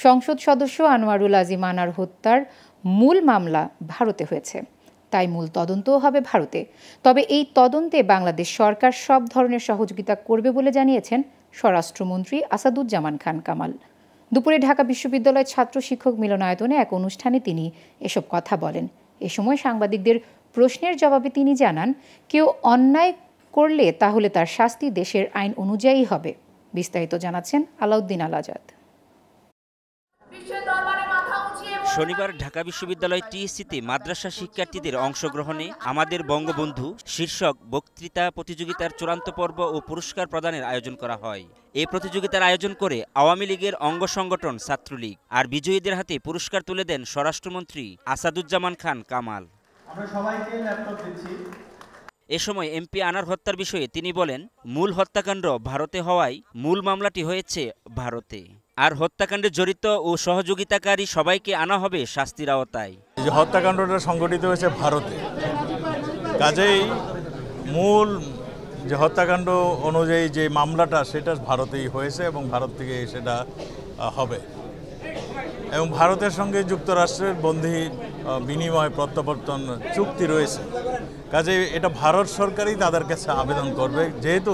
সংসদ সদস্য আনোয়ারুল আজিম আনার হত্যার মূল মামলা ভারতে হয়েছে, তাই মূল তদন্তও হবে ভারতে। তবে এই তদন্তে বাংলাদেশ সরকার সব ধরনের সহযোগিতা করবে বলে জানিয়েছেন স্বরাষ্ট্রমন্ত্রী আসাদুজ্জামান খান কামাল। দুপুরে ঢাকা বিশ্ববিদ্যালয়ের ছাত্র শিক্ষক মিলনায়তনে এক অনুষ্ঠানে তিনি এসব কথা বলেন। এ সময় সাংবাদিকদের প্রশ্নের জবাবে তিনি জানান, কেউ অন্যায় করলে তাহলে তার শাস্তি দেশের আইন অনুযায়ী হবে। বিস্তারিত জানাচ্ছেন আলাউদ্দিন আল আজাদ। শনিবার ঢাকা বিশ্ববিদ্যালয় টিএসসিতে মাদ্রাসা শিক্ষার্থীদের অংশগ্রহণে আমাদের বঙ্গবন্ধু শীর্ষক বক্তৃতা প্রতিযোগিতার চূড়ান্ত পর্ব ও পুরস্কার প্রদানের আয়োজন করা হয়। এই প্রতিযোগিতার আয়োজন করে আওয়ামী লীগের অঙ্গ সংগঠন ছাত্রলীগ, আর বিজয়ীদের হাতে পুরস্কার তুলে দেন স্বরাষ্ট্রমন্ত্রী আসাদুজ্জামান খান কামাল। এ সময় এমপি আনার হত্যার বিষয়ে তিনি বলেন, মূল হত্যাকাণ্ড ভারতে হওয়ায় মূল মামলাটি হয়েছে ভারতে, আর হত্যাকাণ্ডে জড়িত ও সহযোগিতাকারী সবাইকে আনা হবে শাস্তির আওতায়। যে হত্যাকাণ্ডটা সংঘটিত হয়েছে ভারতে, কাজেই মূল যে হত্যাকাণ্ড অনুযায়ী যে মামলাটা সেটা ভারতেই হয়েছে এবং ভারত থেকে সেটা হবে, এবং ভারতের সঙ্গে যুক্তরাষ্ট্রের বন্দি বিনিময় প্রত্যাবর্তন চুক্তি রয়েছে। কাজে এটা ভারত সরকারই তাদের কাছে আবেদন করবে, যেহেতু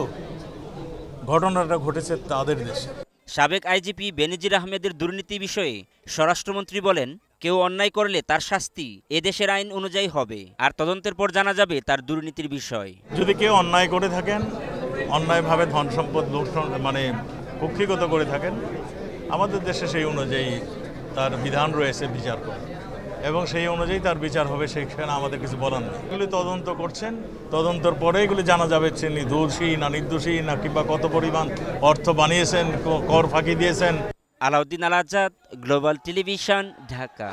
ঘটনাটা ঘটেছে তাদের দেশে। সাবেক আইজিপি বেনজির আহমেদের দুর্নীতি বিষয়ে স্বরাষ্ট্রমন্ত্রী বলেন, কেউ অন্যায় করলে তার শাস্তি এদেশের আইন অনুযায়ী হবে, আর তদন্তের পর জানা যাবে তার দুর্নীতির বিষয়। যদি কেউ অন্যায় করে থাকেন, অন্যায়ভাবে ধন সম্পদ লুণ্ঠন কুক্ষিগত করে থাকেন, আমাদের দেশে সেই অনুযায়ী তার বিধান রয়েছে বিচার করা, এবং সেই অনুযায়ী তার বিচার হবে, সেখানে আমাদের কিছু বলার নেই। এগুলি তদন্ত করছেন, তদন্তের পরে এগুলি জানা যাবে তিনি দোষী না নির্দোষী, না কিংবা কত পরিমাণ অর্থ বানিয়েছেন, কর ফাঁকি দিয়েছেন। আলাউদ্দিন আল আজাদ, গ্লোবাল টেলিভিশন, ঢাকা।